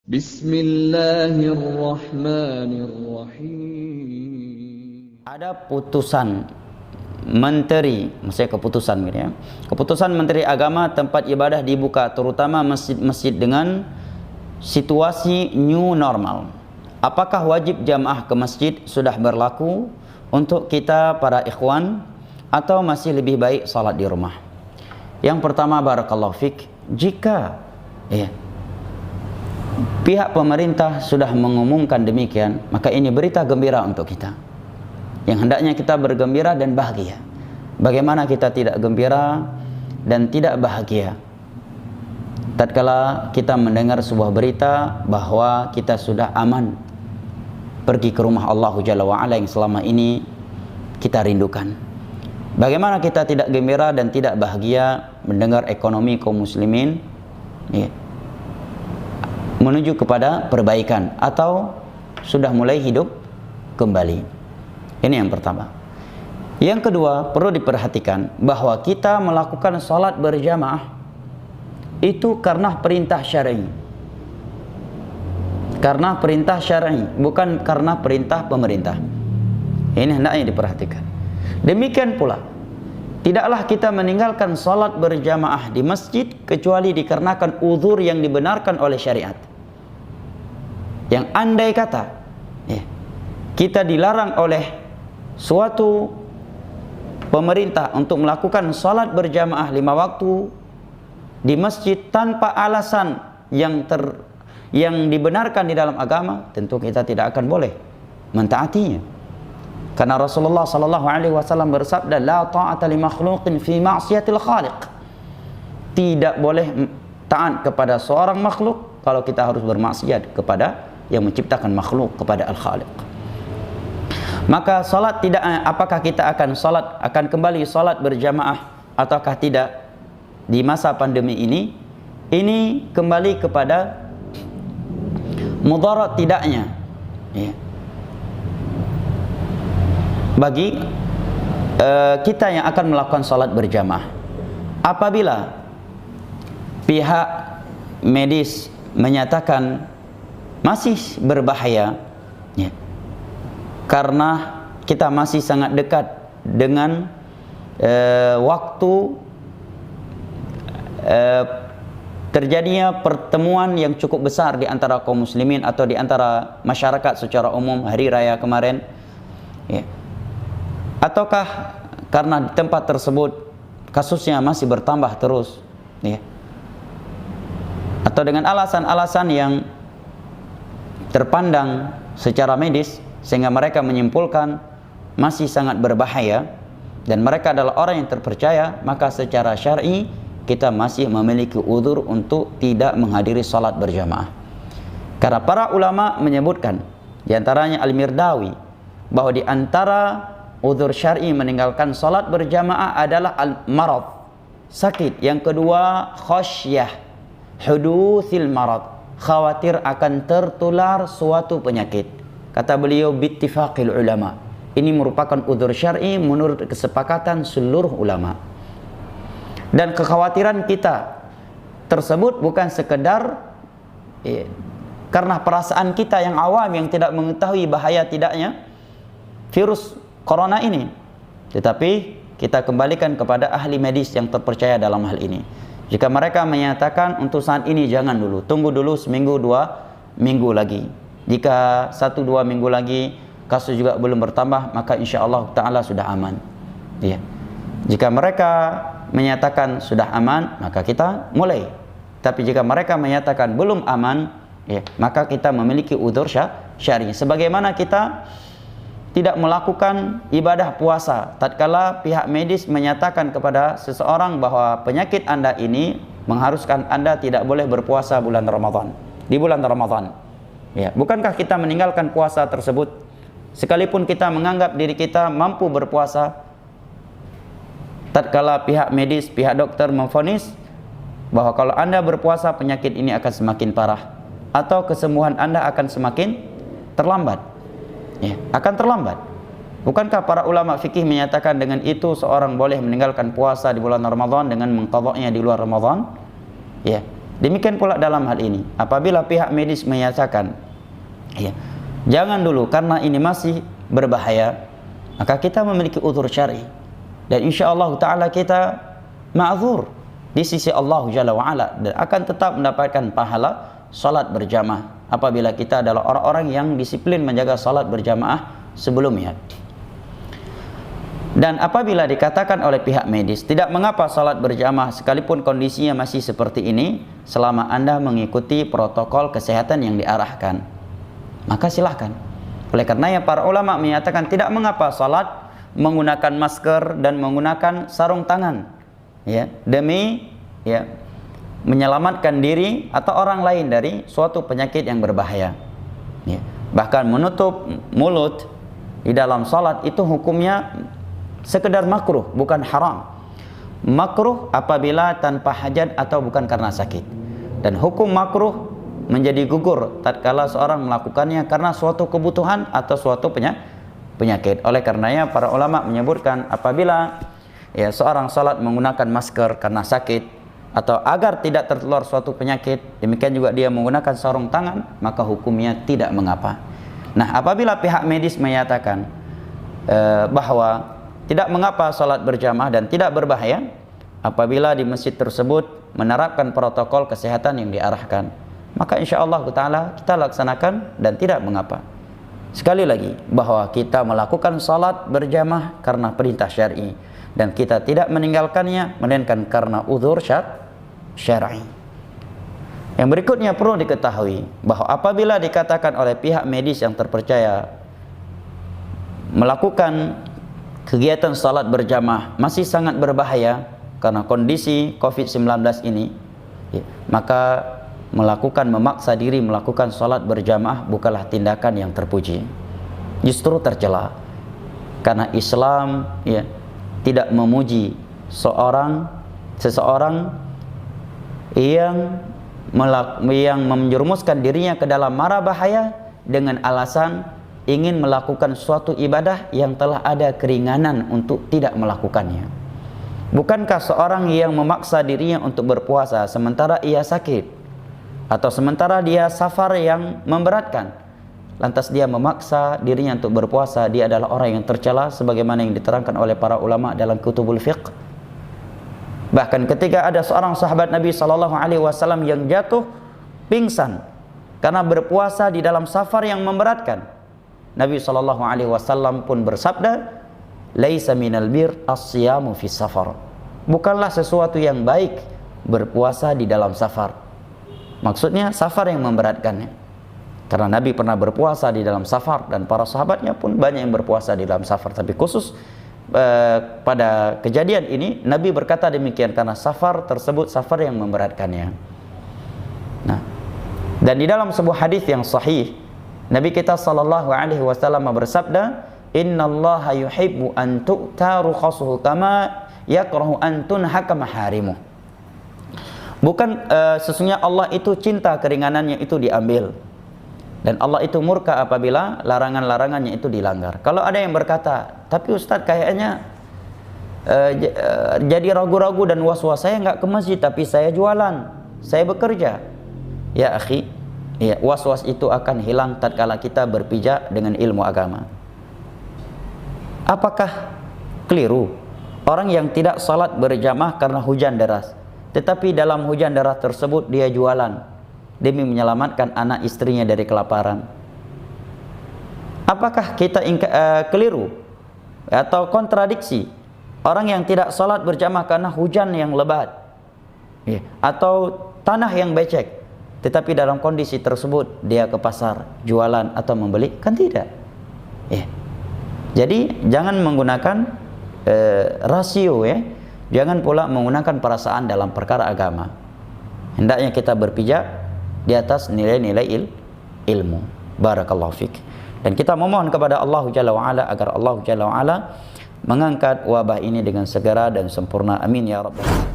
Bismillahirrahmanirrahim. Ada putusan menteri, maksudnya keputusan gitu ya. Keputusan Menteri Agama tempat ibadah dibuka, terutama masjid-masjid dengan situasi new normal. Apakah wajib jamaah ke masjid sudah berlaku untuk kita para ikhwan atau masih lebih baik salat di rumah? Yang pertama, barakallahu fik, jika pihak pemerintah sudah mengumumkan demikian, maka ini berita gembira untuk kita, yang hendaknya kita bergembira dan bahagia. Bagaimana kita tidak gembira dan tidak bahagia tatkala kita mendengar sebuah berita bahwa kita sudah aman pergi ke rumah Allah Jalla wa'ala yang selama ini kita rindukan? Bagaimana kita tidak gembira dan tidak bahagia mendengar ekonomi kaum muslimin menuju kepada perbaikan atau sudah mulai hidup kembali? Ini yang pertama. Yang kedua, perlu diperhatikan bahwa kita melakukan salat berjamaah itu karena perintah syar'i. Karena perintah syar'i, bukan karena perintah pemerintah. Ini hendaknya diperhatikan. Demikian pula, tidaklah kita meninggalkan salat berjamaah di masjid kecuali dikarenakan uzur yang dibenarkan oleh syariat. Yang andai kata kita dilarang oleh suatu pemerintah untuk melakukan salat berjamaah 5 waktu di masjid tanpa alasan yang dibenarkan di dalam agama, tentu kita tidak akan boleh mentaatinya. Karena Rasulullah sallallahu alaihi wasallam bersabda, la ta'ata li makhluqin fi ma'siyatil khaliq. Tidak boleh taat kepada seorang makhluk kalau kita harus bermaksiat kepada yang menciptakan makhluk, kepada Al-Khaliq. Maka salat tidak, apakah kita akan kembali salat berjamaah ataukah tidak di masa pandemi ini? Ini kembali kepada mudarat tidaknya bagi kita yang akan melakukan salat berjamaah. Apabila pihak medis menyatakan masih berbahaya, karena kita masih sangat dekat dengan waktu terjadinya pertemuan yang cukup besar di antara kaum muslimin atau di antara masyarakat secara umum hari raya kemarin, ataukah karena di tempat tersebut kasusnya masih bertambah terus, atau dengan alasan-alasan yang terpandang secara medis sehingga mereka menyimpulkan masih sangat berbahaya dan mereka adalah orang yang terpercaya, maka secara syar'i kita masih memiliki uzur untuk tidak menghadiri salat berjamaah. Karena para ulama menyebutkan, di antaranya Al-Mirdawi, bahwa di antara uzur syar'i meninggalkan salat berjamaah adalah al-marad, sakit. Yang kedua, khasyah hudutsil marad, khawatir akan tertular suatu penyakit. Kata beliau, bittifaqil ulama, ini merupakan uzur syar'i menurut kesepakatan seluruh ulama. Dan kekhawatiran kita tersebut bukan sekedar karena perasaan kita yang awam yang tidak mengetahui bahaya tidaknya virus corona ini, tetapi kita kembalikan kepada ahli medis yang terpercaya dalam hal ini. Jika mereka menyatakan untuk saat ini jangan dulu, tunggu dulu seminggu 2 minggu lagi. Jika 1-2 minggu lagi kasus juga belum bertambah, maka insyaAllah ta'ala sudah aman. Jika mereka menyatakan sudah aman, maka kita mulai. Tapi jika mereka menyatakan belum aman, maka kita memiliki uzur syar'i. Sebagaimana kita tidak melakukan ibadah puasa tatkala pihak medis menyatakan kepada seseorang bahwa penyakit Anda ini mengharuskan Anda tidak boleh berpuasa di bulan Ramadan. Bukankah kita meninggalkan puasa tersebut sekalipun kita menganggap diri kita mampu berpuasa tatkala pihak medis, pihak dokter memvonis bahwa kalau Anda berpuasa penyakit ini akan semakin parah atau kesembuhan Anda akan semakin terlambat? Akan terlambat. Bukankah para ulama fikih menyatakan dengan itu seorang boleh meninggalkan puasa di bulan Ramadan dengan mengqadha'nya di luar Ramadan? Demikian pula dalam hal ini, apabila pihak medis menyatakan, ya, jangan dulu karena ini masih berbahaya, maka kita memiliki uzur syar'i, dan insyaallah taala kita ma'zur di sisi Allah Jalla wa Ala, dan akan tetap mendapatkan pahala salat berjamaah apabila kita adalah orang-orang yang disiplin menjaga salat berjamaah sebelumnya. Dan apabila dikatakan oleh pihak medis, tidak mengapa salat berjamaah sekalipun kondisinya masih seperti ini, selama Anda mengikuti protokol kesehatan yang diarahkan, maka silahkan. Oleh karenanya para ulama menyatakan tidak mengapa salat menggunakan masker dan menggunakan sarung tangan, ya, demi, ya, menyelamatkan diri atau orang lain dari suatu penyakit yang berbahaya, ya. Bahkan menutup mulut di dalam salat itu hukumnya sekedar makruh, bukan haram. Makruh apabila tanpa hajat atau bukan karena sakit, dan hukum makruh menjadi gugur tatkala seorang melakukannya karena suatu kebutuhan atau suatu penyakit. Oleh karenanya para ulama menyebutkan apabila, ya, seorang salat menggunakan masker karena sakit atau agar tidak tertular suatu penyakit, demikian juga dia menggunakan sarung tangan, maka hukumnya tidak mengapa. Nah, apabila pihak medis menyatakan bahwa tidak mengapa salat berjamaah dan tidak berbahaya apabila di masjid tersebut menerapkan protokol kesehatan yang diarahkan, maka insyaallah taala kita laksanakan dan tidak mengapa. Sekali lagi, bahwa kita melakukan salat berjamaah karena perintah syar'i, dan kita tidak meninggalkannya melainkan karena uzur syar'i. Yang berikutnya perlu diketahui bahwa apabila dikatakan oleh pihak medis yang terpercaya melakukan kegiatan salat berjamaah masih sangat berbahaya karena kondisi COVID-19 ini, ya, maka memaksa diri melakukan salat berjamaah bukanlah tindakan yang terpuji, justru tercela. Karena Islam, ya, tidak memuji seseorang yang menjerumuskan dirinya ke dalam mara bahaya dengan alasan ingin melakukan suatu ibadah yang telah ada keringanan untuk tidak melakukannya. Bukankah seorang yang memaksa dirinya untuk berpuasa sementara ia sakit, atau sementara dia safar yang memberatkan, lantas dia memaksa dirinya untuk berpuasa, dia adalah orang yang tercela sebagaimana yang diterangkan oleh para ulama dalam kutubul fiqh. Bahkan ketika ada seorang sahabat Nabi SAW yang jatuh pingsan karena berpuasa di dalam safar yang memberatkan, Nabi SAW pun bersabda, "Laisa minal bir as-siyamu fi safar." Bukanlah sesuatu yang baik berpuasa di dalam safar. Maksudnya safar yang memberatkannya. Karena Nabi pernah berpuasa di dalam safar dan para sahabatnya pun banyak yang berpuasa di dalam safar, tapi khusus pada kejadian ini Nabi berkata demikian karena safar tersebut safar yang memberatkannya. Nah, dan di dalam sebuah hadis yang sahih, Nabi kita sallallahu alaihi wasallam bersabda, "Innallaha yuhibbu an tu'ta rukhasuhu kama yakrahu an tunhaka maharimuh." Bukan sesungguhnya Allah itu cinta keringanannya itu diambil, dan Allah itu murka apabila larangan-larangannya itu dilanggar. Kalau ada yang berkata, "Tapi Ustadz kayaknya jadi ragu-ragu dan was-was, saya nggak ke masjid tapi saya jualan, saya bekerja." Ya akhi, ya, was-was itu akan hilang tatkala kita berpijak dengan ilmu agama. Apakah keliru orang yang tidak salat berjamaah karena hujan deras, tetapi dalam hujan deras tersebut dia jualan demi menyelamatkan anak istrinya dari kelaparan? Apakah kita keliru atau kontradiksi orang yang tidak salat berjamaah karena hujan yang lebat, ya, atau tanah yang becek, tetapi dalam kondisi tersebut dia ke pasar jualan atau membeli? Kan tidak, ya. Jadi jangan menggunakan rasio, ya. Jangan pula menggunakan perasaan dalam perkara agama. Hendaknya kita berpijak di atas nilai-nilai ilmu. Barakallahu fik. Dan kita memohon kepada Allah Jalla wa Ala agar Allah Jalla wa Ala mengangkat wabah ini dengan segera dan sempurna. Amin ya rabbal alamin.